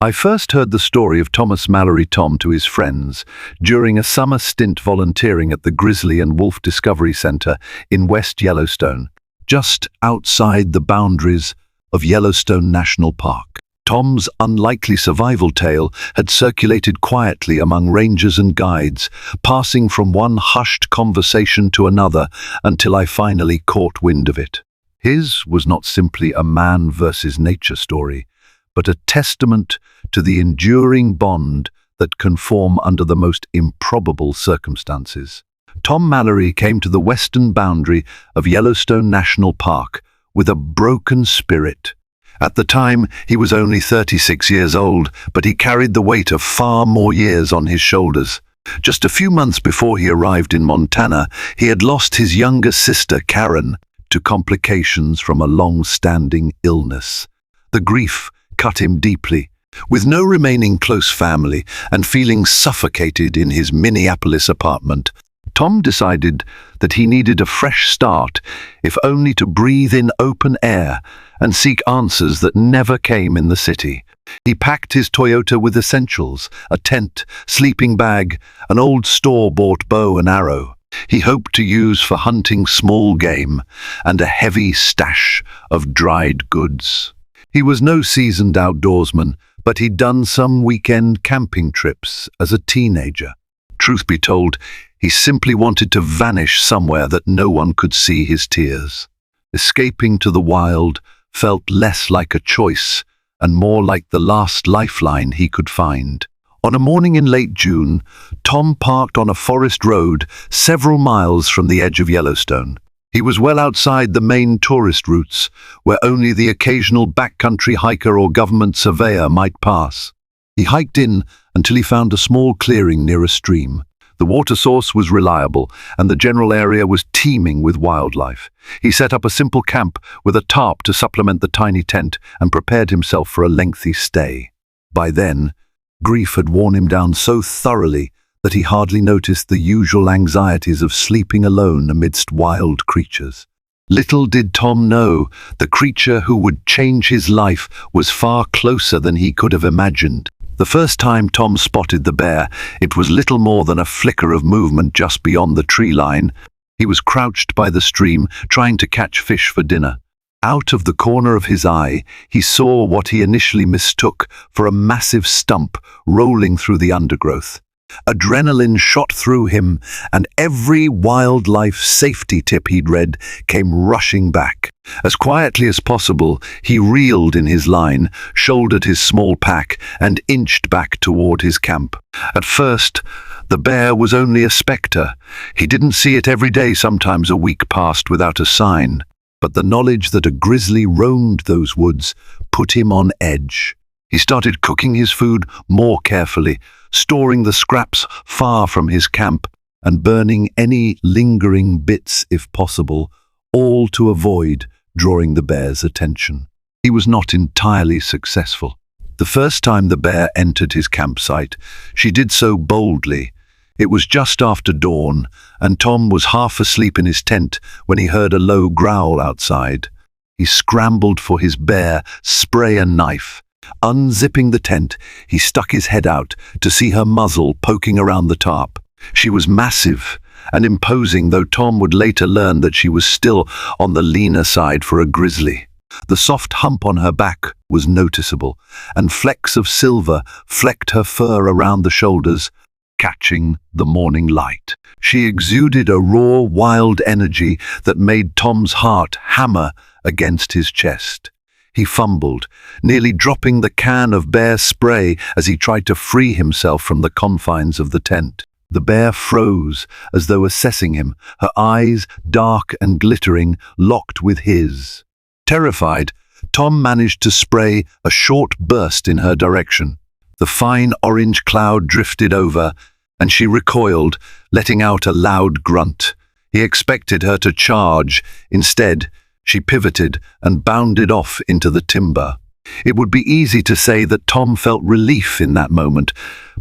I first heard the story of Thomas Mallory Tom to his friends during a summer stint volunteering at the Grizzly and Wolf Discovery Center in West Yellowstone, just outside the boundaries of Yellowstone National Park. Tom's unlikely survival tale had circulated quietly among rangers and guides, passing from one hushed conversation to another until I finally caught wind of it. His was not simply a man versus nature story, but a testament to the enduring bond that can form under the most improbable circumstances. Tom Mallory came to the western boundary of Yellowstone National Park with a broken spirit. At the time, he was only 36 years old, but he carried the weight of far more years on his shoulders. Just a few months before he arrived in Montana, he had lost his younger sister, Karen, to complications from a long-standing illness. The grief cut him deeply. With no remaining close family and feeling suffocated in his Minneapolis apartment, Tom decided that he needed a fresh start, if only to breathe in open air and seek answers that never came in the city. He packed his Toyota with essentials, a tent, sleeping bag, an old store-bought bow and arrow he hoped to use for hunting small game, and a heavy stash of dried goods. He was no seasoned outdoorsman, but he'd done some weekend camping trips as a teenager. Truth be told, he simply wanted to vanish somewhere that no one could see his tears. Escaping to the wild felt less like a choice and more like the last lifeline he could find. On a morning in late June, Tom parked on a forest road several miles from the edge of Yellowstone. He was well outside the main tourist routes, where only the occasional backcountry hiker or government surveyor might pass. He hiked in until he found a small clearing near a stream. The water source was reliable, and the general area was teeming with wildlife. He set up a simple camp with a tarp to supplement the tiny tent and prepared himself for a lengthy stay. By then, grief had worn him down so thoroughly that he hardly noticed the usual anxieties of sleeping alone amidst wild creatures. Little did Tom know, the creature who would change his life was far closer than he could have imagined. The first time Tom spotted the bear, it was little more than a flicker of movement just beyond the tree line. He was crouched by the stream, trying to catch fish for dinner. Out of the corner of his eye, he saw what he initially mistook for a massive stump rolling through the undergrowth. Adrenaline shot through him, and every wildlife safety tip he'd read came rushing back. As quietly as possible, he reeled in his line, shouldered his small pack, and inched back toward his camp. At first, the bear was only a spectre. He didn't see it every day. Sometimes a week passed without a sign. But the knowledge that a grizzly roamed those woods put him on edge. He started cooking his food more carefully, storing the scraps far from his camp, and burning any lingering bits if possible, all to avoid drawing the bear's attention. He was not entirely successful. The first time the bear entered his campsite, she did so boldly. It was just after dawn, and Tom was half asleep in his tent when he heard a low growl outside. He scrambled for his bear spray and knife. Unzipping the tent, he stuck his head out to see her muzzle poking around the tarp. She was massive and imposing, though Tom would later learn that she was still on the leaner side for a grizzly. The soft hump on her back was noticeable, and flecks of silver flecked her fur around the shoulders, catching the morning light. She exuded a raw, wild energy that made Tom's heart hammer against his chest. He fumbled, nearly dropping the can of bear spray as he tried to free himself from the confines of the tent. The bear froze, as though assessing him, her eyes, dark and glittering, locked with his. Terrified, Tom managed to spray a short burst in her direction. The fine orange cloud drifted over, and she recoiled, letting out a loud grunt. He expected her to charge. Instead, she pivoted and bounded off into the timber. It would be easy to say that Tom felt relief in that moment,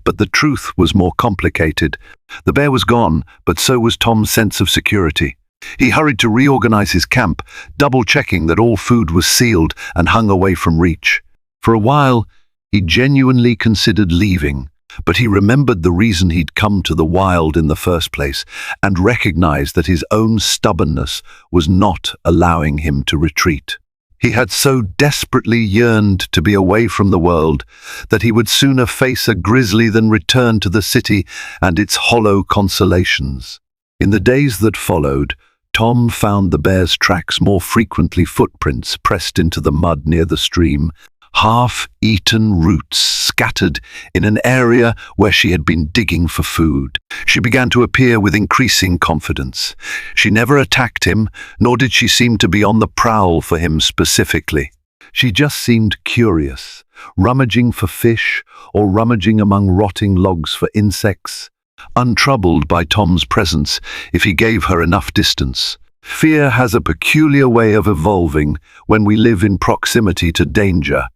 but the truth was more complicated. The bear was gone, but so was Tom's sense of security. He hurried to reorganize his camp, double-checking that all food was sealed and hung away from reach. For a while, He genuinely considered leaving, but he remembered the reason he'd come to the wild in the first place and recognized that his own stubbornness was not allowing him to retreat. He had so desperately yearned to be away from the world that he would sooner face a grizzly than return to the city and its hollow consolations. In the days that followed, Tom found the bear's tracks, more frequently footprints pressed into the mud near the stream, half-eaten roots scattered in an area where she had been digging for food. She began to appear with increasing confidence. She never attacked him, nor did she seem to be on the prowl for him specifically. She just seemed curious, rummaging for fish or rummaging among rotting logs for insects, untroubled by Tom's presence if he gave her enough distance. Fear has a peculiar way of evolving when we live in proximity to danger.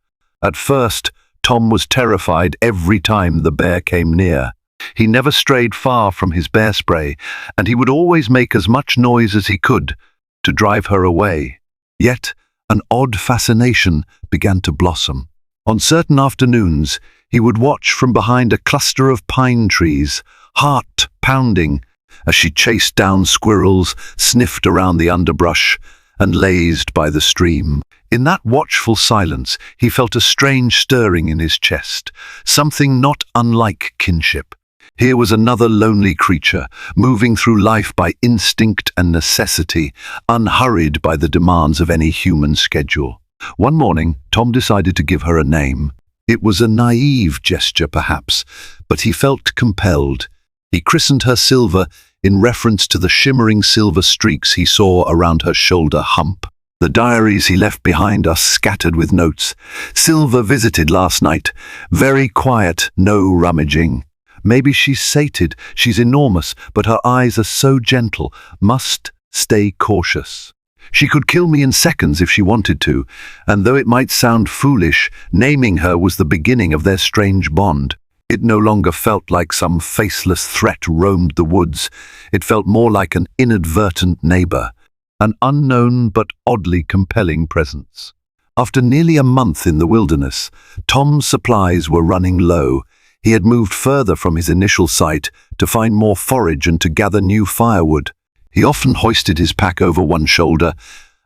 At first, Tom was terrified every time the bear came near. He never strayed far from his bear spray, and he would always make as much noise as he could to drive her away. Yet, an odd fascination began to blossom. On certain afternoons, he would watch from behind a cluster of pine trees, heart pounding, as she chased down squirrels, sniffed around the underbrush, and lazed by the stream. In that watchful silence, he felt a strange stirring in his chest, something not unlike kinship. Here was another lonely creature, moving through life by instinct and necessity, unhurried by the demands of any human schedule. One morning, Tom decided to give her a name. It was a naive gesture, perhaps, but he felt compelled. He christened her Silver in reference to the shimmering silver streaks he saw around her shoulder hump. The diaries he left behind are scattered with notes. Silver visited last night. Very quiet, no rummaging. Maybe she's sated, she's enormous, but her eyes are so gentle. Must stay cautious. She could kill me in seconds if she wanted to, and though it might sound foolish, naming her was the beginning of their strange bond. It no longer felt like some faceless threat roamed the woods. It felt more like an inadvertent neighbor, an unknown but oddly compelling presence. After nearly a month in the wilderness, Tom's supplies were running low. He had moved further from his initial site to find more forage and to gather new firewood. He often hoisted his pack over one shoulder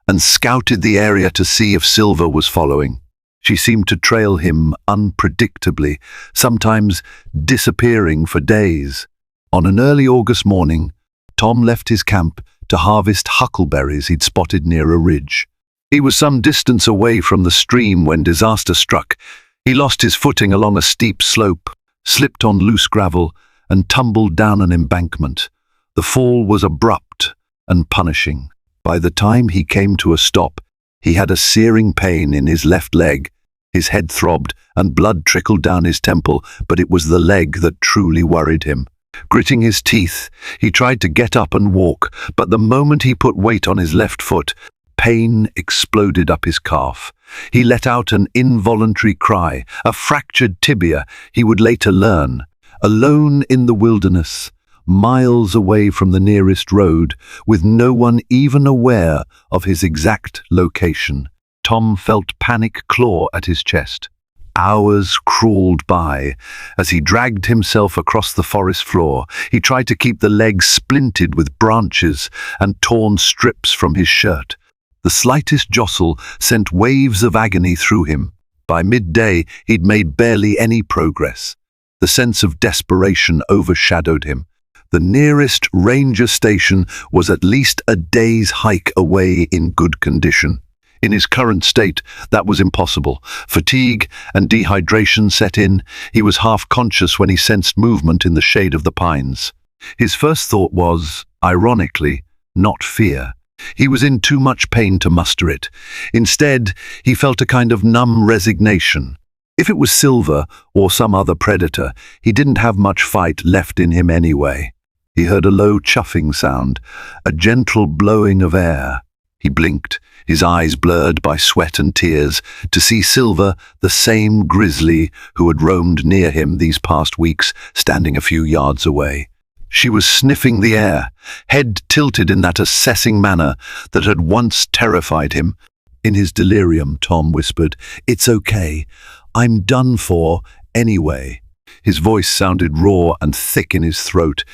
and scouted the area to see if Silver was following. She seemed to trail him unpredictably, sometimes disappearing for days. On an early August morning, Tom left his camp to harvest huckleberries he'd spotted near a ridge. He was some distance away from the stream when disaster struck. He lost his footing along a steep slope, slipped on loose gravel, and tumbled down an embankment. The fall was abrupt and punishing. By the time he came to a stop, he had a searing pain in his left leg. His head throbbed and blood trickled down his temple, but it was the leg that truly worried him. Gritting his teeth, he tried to get up and walk, but the moment he put weight on his left foot, pain exploded up his calf. He let out an involuntary cry, a fractured tibia, he would later learn. Alone in the wilderness, miles away from the nearest road, with no one even aware of his exact location, Tom felt panic claw at his chest. Hours crawled by. As he dragged himself across the forest floor, he tried to keep the legs splintered with branches and torn strips from his shirt. The slightest jostle sent waves of agony through him. By midday, he'd made barely any progress. The sense of desperation overshadowed him. The nearest ranger station was at least a day's hike away in good condition. In his current state, that was impossible. Fatigue and dehydration set in. He was half-conscious when he sensed movement in the shade of the pines. His first thought was, ironically, not fear. He was in too much pain to muster it. Instead, he felt a kind of numb resignation. If it was Silver or some other predator, he didn't have much fight left in him anyway. He heard a low chuffing sound, a gentle blowing of air. He blinked, his eyes blurred by sweat and tears, to see Silver, the same grizzly who had roamed near him these past weeks, standing a few yards away. She was sniffing the air, head tilted in that assessing manner that had once terrified him. In his delirium, Tom whispered, "It's okay. I'm done for anyway." His voice sounded raw and thick in his throat.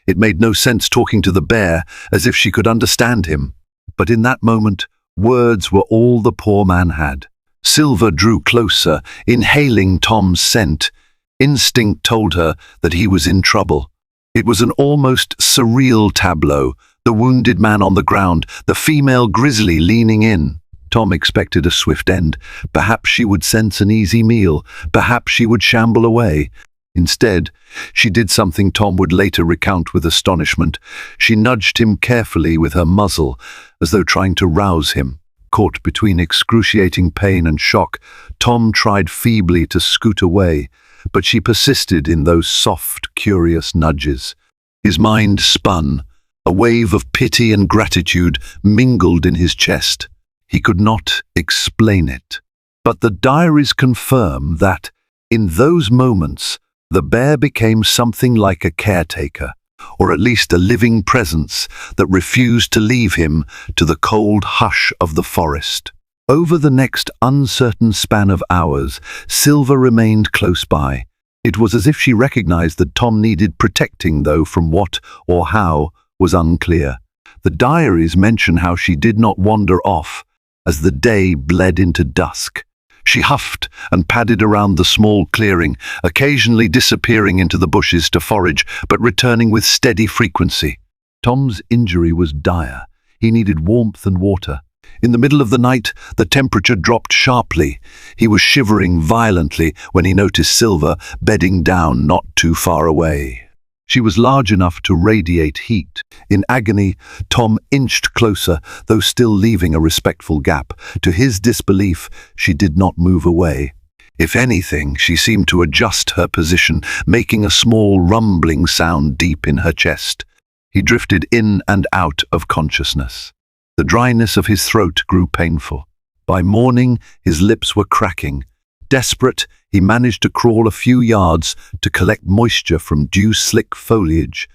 It made no sense talking to the bear as if she could understand him. But in that moment, words were all the poor man had. Silver drew closer, inhaling Tom's scent. Instinct told her that he was in trouble. It was an almost surreal tableau, the wounded man on the ground, the female grizzly leaning in. Tom expected a swift end. Perhaps she would sense an easy meal. Perhaps she would shamble away. Instead, she did something Tom would later recount with astonishment. She nudged him carefully with her muzzle, as though trying to rouse him. Caught between excruciating pain and shock, Tom tried feebly to scoot away, but she persisted in those soft, curious nudges. His mind spun. A wave of pity and gratitude mingled in his chest. He could not explain it. But the diaries confirm that, in those moments, the bear became something like a caretaker, or at least a living presence that refused to leave him to the cold hush of the forest. Over the next uncertain span of hours, Silver remained close by. It was as if she recognized that Tom needed protecting, though from what or how was unclear. The diaries mention how she did not wander off as the day bled into dusk. She huffed and padded around the small clearing, occasionally disappearing into the bushes to forage, but returning with steady frequency. Tom's injury was dire. He needed warmth and water. In the middle of the night, the temperature dropped sharply. He was shivering violently when he noticed Silver bedding down not too far away. She was large enough to radiate heat. In agony, Tom inched closer, though still leaving a respectful gap. To his disbelief, she did not move away. If anything, she seemed to adjust her position, making a small rumbling sound deep in her chest. He drifted in and out of consciousness. The dryness of his throat grew painful. By morning, his lips were cracking. Desperate, he managed to crawl a few yards to collect moisture from dew-slick foliage.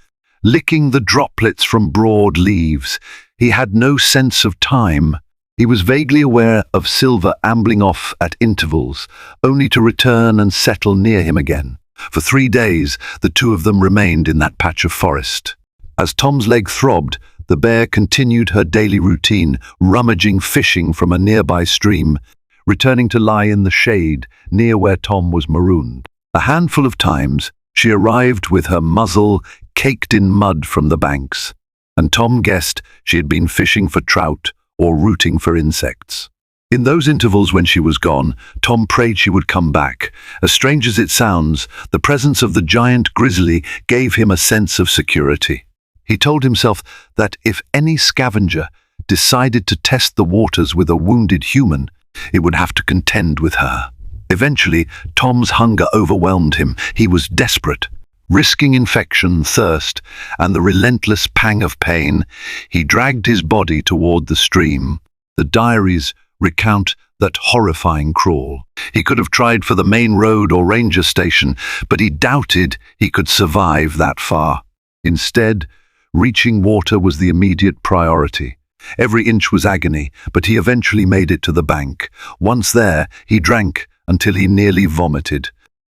Licking the droplets from broad leaves, he had no sense of time. He was vaguely aware of Silver ambling off at intervals, only to return and settle near him again. For 3 days, the two of them remained in that patch of forest. As Tom's leg throbbed, the bear continued her daily routine, rummaging fishing from a nearby stream, returning to lie in the shade near where Tom was marooned. A handful of times, she arrived with her muzzle caked in mud from the banks, and Tom guessed she had been fishing for trout or rooting for insects. In those intervals when she was gone, Tom prayed she would come back. As strange as it sounds, the presence of the giant grizzly gave him a sense of security. He told himself that if any scavenger decided to test the waters with a wounded human, it would have to contend with her. Eventually, Tom's hunger overwhelmed him. He was desperate. Risking infection, thirst, and the relentless pang of pain, he dragged his body toward the stream. The diaries recount that horrifying crawl. He could have tried for the main road or ranger station, but he doubted he could survive that far. Instead, reaching water was the immediate priority. Every inch was agony, but he eventually made it to the bank. Once there, he drank until he nearly vomited.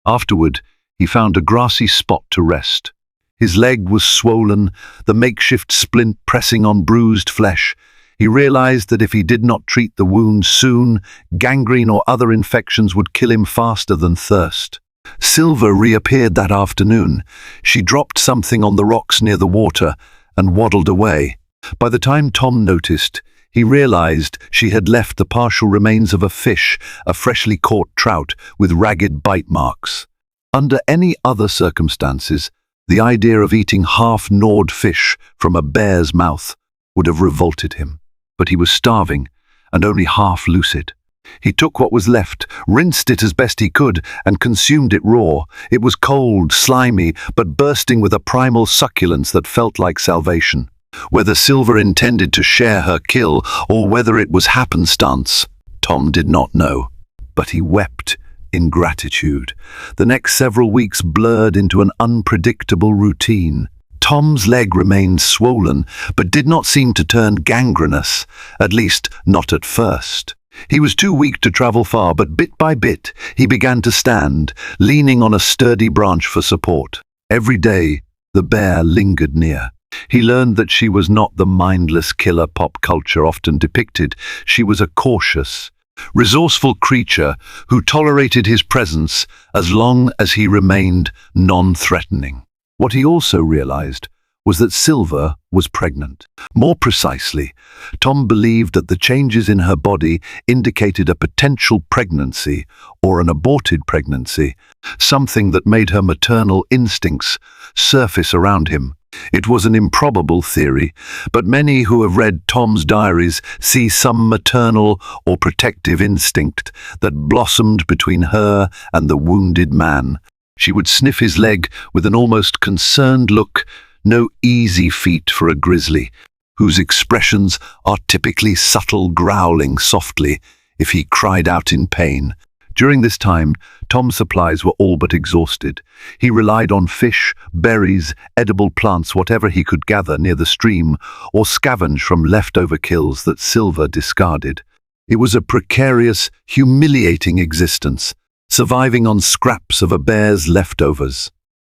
Afterward, he found a grassy spot to rest. His leg was swollen, the makeshift splint pressing on bruised flesh. He realized that if he did not treat the wound soon, gangrene or other infections would kill him faster than thirst. Silver reappeared that afternoon. She dropped something on the rocks near the water and waddled away. By the time Tom noticed, he realized she had left the partial remains of a fish, a freshly caught trout with ragged bite marks. Under any other circumstances, the idea of eating half-gnawed fish from a bear's mouth would have revolted him. But he was starving and only half lucid. He took what was left, rinsed it as best he could, and consumed it raw. It was cold, slimy, but bursting with a primal succulence that felt like salvation. Whether Silver intended to share her kill or whether it was happenstance, Tom did not know. But he wept in gratitude. The next several weeks blurred into an unpredictable routine. Tom's leg remained swollen, but did not seem to turn gangrenous, at least not at first. He was too weak to travel far, but bit by bit he began to stand, leaning on a sturdy branch for support. Every day, the bear lingered near. He learned that she was not the mindless killer pop culture often depicted. She was a cautious, resourceful creature who tolerated his presence as long as he remained non-threatening. What he also realized was that Silver was pregnant. More precisely, Tom believed that the changes in her body indicated a potential pregnancy or an aborted pregnancy, something that made her maternal instincts surface around him. It was an improbable theory, but many who have read Tom's diaries see some maternal or protective instinct that blossomed between her and the wounded man. She would sniff his leg with an almost concerned look, no easy feat for a grizzly, whose expressions are typically subtle growling softly if he cried out in pain. During this time, Tom's supplies were all but exhausted. He relied on fish, berries, edible plants, whatever he could gather near the stream, or scavenge from leftover kills that Silver discarded. It was a precarious, humiliating existence, surviving on scraps of a bear's leftovers.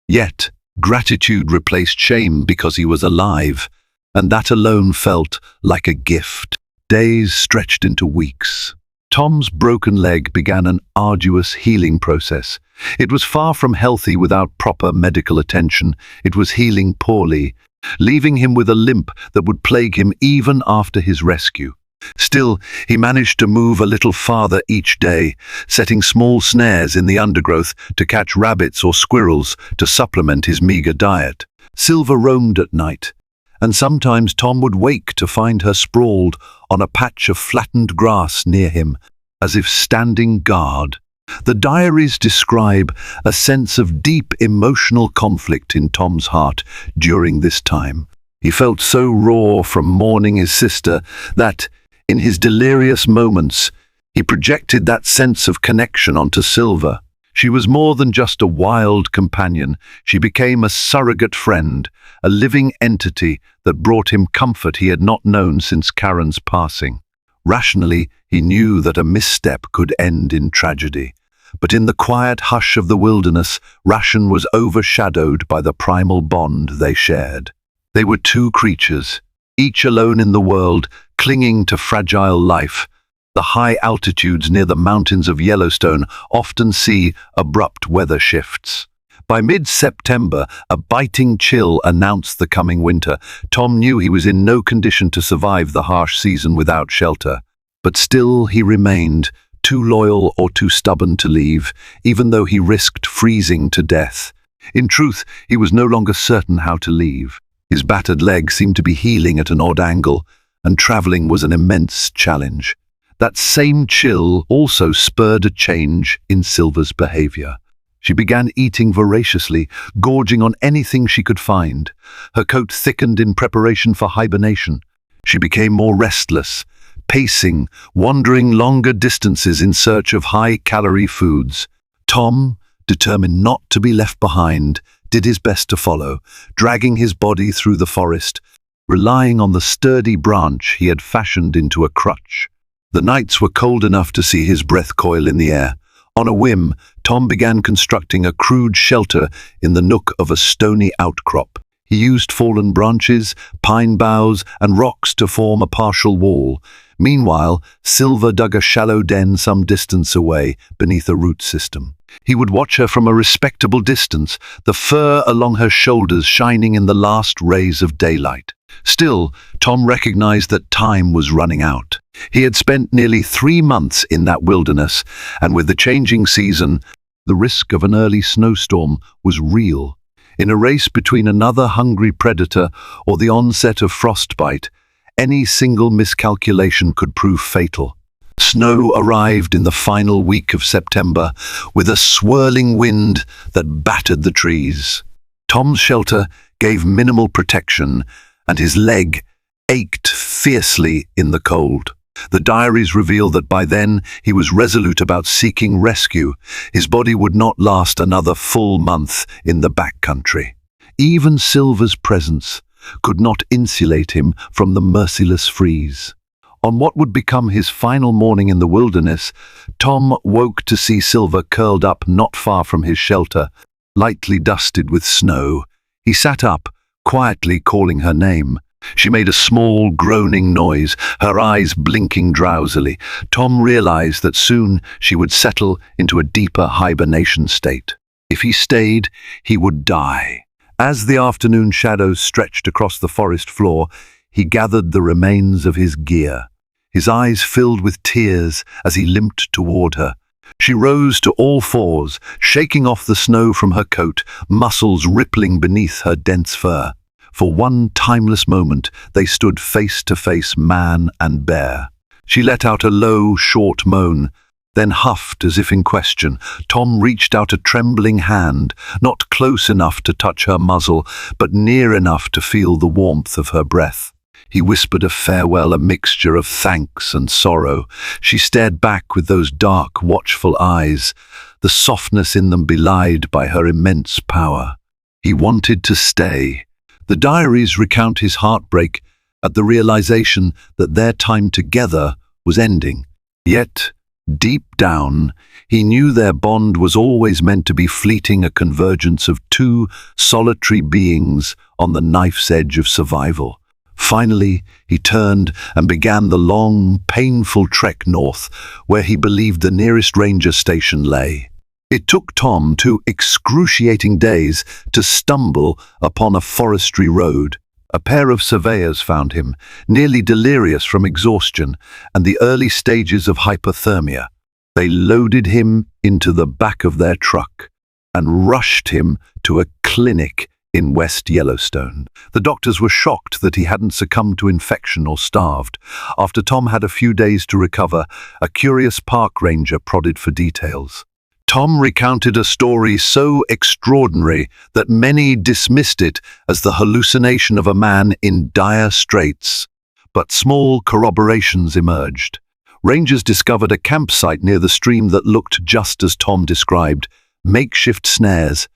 Yet, gratitude replaced shame because he was alive, and that alone felt like a gift. Days stretched into weeks. Tom's broken leg began an arduous healing process. It was far from healthy without proper medical attention. It was healing poorly, leaving him with a limp that would plague him even after his rescue. Still, he managed to move a little farther each day, setting small snares in the undergrowth to catch rabbits or squirrels to supplement his meager diet. Silver roamed at night, and sometimes Tom would wake to find her sprawled on a patch of flattened grass near him, as if standing guard. The diaries describe a sense of deep emotional conflict in Tom's heart during this time. He felt so raw from mourning his sister that, in his delirious moments, he projected that sense of connection onto Silver. She was more than just a wild companion. She became a surrogate friend, a living entity that brought him comfort he had not known since Karen's passing. Rationally, he knew that a misstep could end in tragedy. But in the quiet hush of the wilderness, ration was overshadowed by the primal bond they shared. They were two creatures, each alone in the world, clinging to fragile life. The high altitudes near the mountains of Yellowstone often see abrupt weather shifts. By mid-September, a biting chill announced the coming winter. Tom knew he was in no condition to survive the harsh season without shelter. But still he remained, too loyal or too stubborn to leave, even though he risked freezing to death. In truth, he was no longer certain how to leave. His battered leg seemed to be healing at an odd angle, and traveling was an immense challenge. That same chill also spurred a change in Silver's behavior. She began eating voraciously, gorging on anything she could find. Her coat thickened in preparation for hibernation. She became more restless, pacing, wandering longer distances in search of high-calorie foods. Tom, determined not to be left behind, did his best to follow, dragging his body through the forest, relying on the sturdy branch he had fashioned into a crutch. The nights were cold enough to see his breath coil in the air. On a whim, Tom began constructing a crude shelter in the nook of a stony outcrop. He used fallen branches, pine boughs, and rocks to form a partial wall. Meanwhile, Silver dug a shallow den some distance away beneath a root system. He would watch her from a respectable distance, the fur along her shoulders shining in the last rays of daylight. Still, Tom recognized that time was running out. He had spent nearly 3 months in that wilderness, and with the changing season, the risk of an early snowstorm was real. In a race between another hungry predator or the onset of frostbite, any single miscalculation could prove fatal. Snow arrived in the final week of September, with a swirling wind that battered the trees. Tom's shelter gave minimal protection, and his leg ached fiercely in the cold. The diaries reveal that by then he was resolute about seeking rescue. His body would not last another full month in the backcountry. Even Silver's presence could not insulate him from the merciless freeze. On what would become his final morning in the wilderness, Tom woke to see Silver curled up not far from his shelter, lightly dusted with snow. He sat up, quietly calling her name. She made a small, groaning noise, her eyes blinking drowsily. Tom realized that soon she would settle into a deeper hibernation state. If he stayed, he would die. As the afternoon shadows stretched across the forest floor, he gathered the remains of his gear. His eyes filled with tears as he limped toward her. She rose to all fours, shaking off the snow from her coat, muscles rippling beneath her dense fur. For one timeless moment, they stood face to face, man and bear. She let out a low, short moan, then huffed as if in question. Tom reached out a trembling hand, not close enough to touch her muzzle, but near enough to feel the warmth of her breath. He whispered a farewell, a mixture of thanks and sorrow. She stared back with those dark, watchful eyes, the softness in them belied by her immense power. He wanted to stay. The diaries recount his heartbreak at the realization that their time together was ending. Yet, deep down, he knew their bond was always meant to be fleeting, a convergence of two solitary beings on the knife's edge of survival. Finally, he turned and began the long, painful trek north, where he believed the nearest ranger station lay. It took Tom 2 excruciating days to stumble upon a forestry road. A pair of surveyors found him, nearly delirious from exhaustion and the early stages of hypothermia. They loaded him into the back of their truck and rushed him to a clinic in West Yellowstone. The doctors were shocked that he hadn't succumbed to infection or starved. After Tom had a few days to recover, a curious park ranger prodded for details. Tom recounted a story so extraordinary that many dismissed it as the hallucination of a man in dire straits. But small corroborations emerged. Rangers discovered a campsite near the stream that looked just as Tom described: makeshift snares,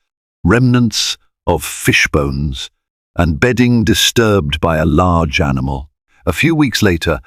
remnants of fish bones, and bedding disturbed by a large animal. A few weeks later,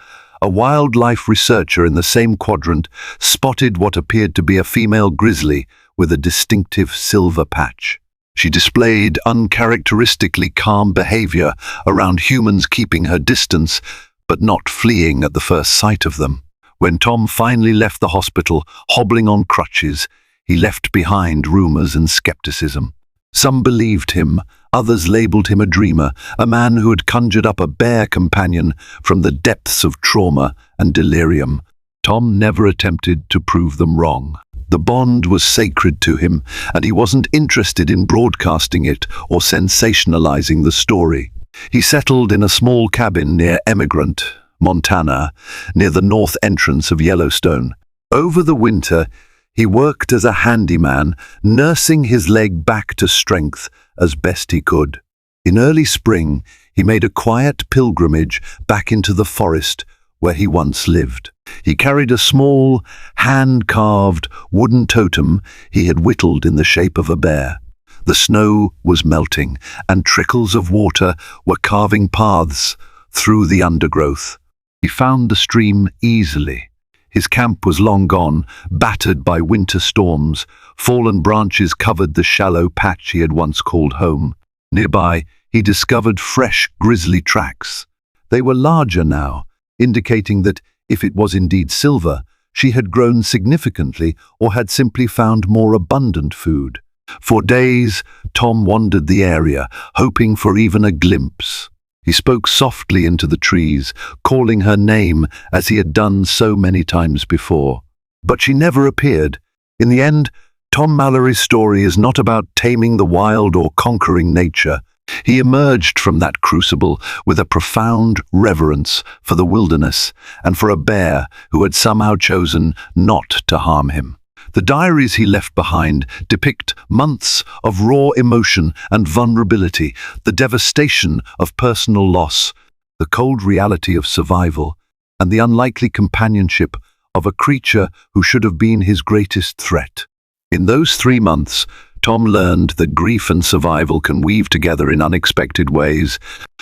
a wildlife researcher in the same quadrant spotted what appeared to be a female grizzly with a distinctive silver patch. She displayed uncharacteristically calm behavior around humans, keeping her distance, but not fleeing at the first sight of them. When Tom finally left the hospital, hobbling on crutches, he left behind rumors and skepticism. Some believed him, others labeled him a dreamer, a man who had conjured up a bear companion from the depths of trauma and delirium. Tom never attempted to prove them wrong. The bond was sacred to him, and he wasn't interested in broadcasting it or sensationalizing the story. He settled in a small cabin near Emigrant, Montana, near the north entrance of Yellowstone. Over the winter, he worked as a handyman, nursing his leg back to strength as best he could. In early spring, he made a quiet pilgrimage back into the forest where he once lived. He carried a small, hand-carved wooden totem he had whittled in the shape of a bear. The snow was melting, and trickles of water were carving paths through the undergrowth. He found the stream easily. His camp was long gone, battered by winter storms. Fallen branches covered the shallow patch he had once called home. Nearby, he discovered fresh grizzly tracks. They were larger now, indicating that, if it was indeed Silver, she had grown significantly or had simply found more abundant food. For days, Tom wandered the area, hoping for even a glimpse. He spoke softly into the trees, calling her name as he had done so many times before. But she never appeared. In the end, Tom Mallory's story is not about taming the wild or conquering nature. He emerged from that crucible with a profound reverence for the wilderness and for a bear who had somehow chosen not to harm him. The diaries he left behind depict months of raw emotion and vulnerability, the devastation of personal loss, the cold reality of survival, and the unlikely companionship of a creature who should have been his greatest threat. In those 3 months, Tom learned that grief and survival can weave together in unexpected ways,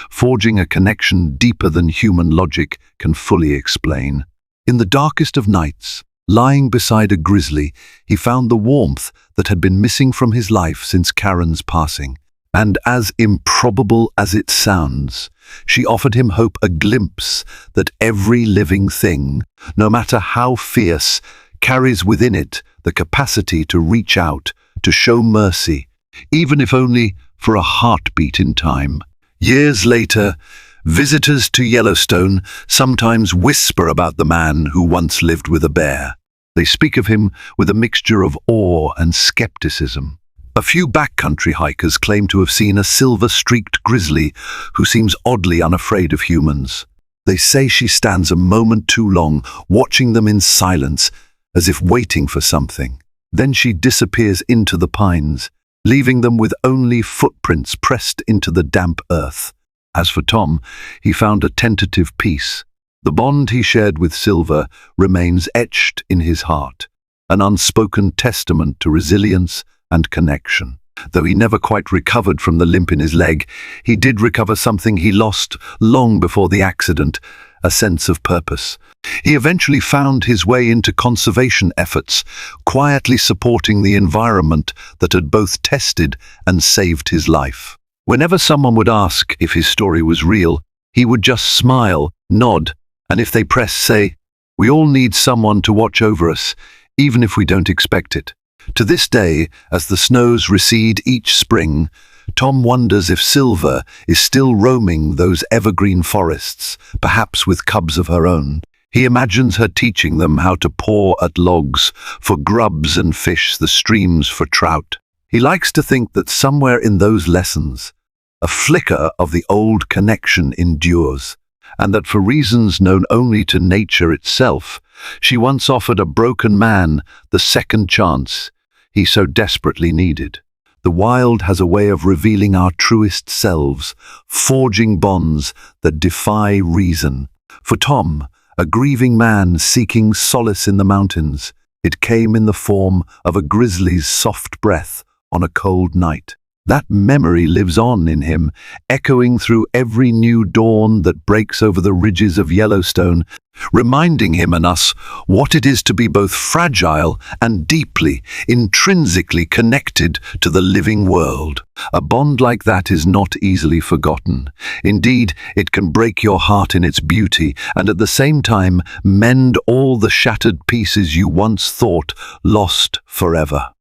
forging a connection deeper than human logic can fully explain. In the darkest of nights, lying beside a grizzly, he found the warmth that had been missing from his life since Karen's passing. And as improbable as it sounds, she offered him hope, a glimpse that every living thing, no matter how fierce, carries within it the capacity to reach out, to show mercy, even if only for a heartbeat in time. Years later, visitors to Yellowstone sometimes whisper about the man who once lived with a bear. They speak of him with a mixture of awe and skepticism. A few backcountry hikers claim to have seen a silver-streaked grizzly who seems oddly unafraid of humans. They say she stands a moment too long, watching them in silence, as if waiting for something. Then she disappears into the pines, leaving them with only footprints pressed into the damp earth. As for Tom, he found a tentative peace. The bond he shared with Silver remains etched in his heart, an unspoken testament to resilience and connection. Though he never quite recovered from the limp in his leg, he did recover something he lost long before the accident, a sense of purpose. He eventually found his way into conservation efforts, quietly supporting the environment that had both tested and saved his life. Whenever someone would ask if his story was real, he would just smile, nod, and if they pressed, say, "We all need someone to watch over us, even if we don't expect it." To this day, as the snows recede each spring, Tom wonders if Silver is still roaming those evergreen forests, perhaps with cubs of her own. He imagines her teaching them how to paw at logs for grubs and fish the streams for trout. He likes to think that somewhere in those lessons, a flicker of the old connection endures, and that for reasons known only to nature itself, she once offered a broken man the second chance he so desperately needed. The wild has a way of revealing our truest selves, forging bonds that defy reason. For Tom, a grieving man seeking solace in the mountains, it came in the form of a grizzly's soft breath on a cold night. That memory lives on in him, echoing through every new dawn that breaks over the ridges of Yellowstone, reminding him and us what it is to be both fragile and deeply, intrinsically connected to the living world. A bond like that is not easily forgotten. Indeed, it can break your heart in its beauty and at the same time mend all the shattered pieces you once thought lost forever.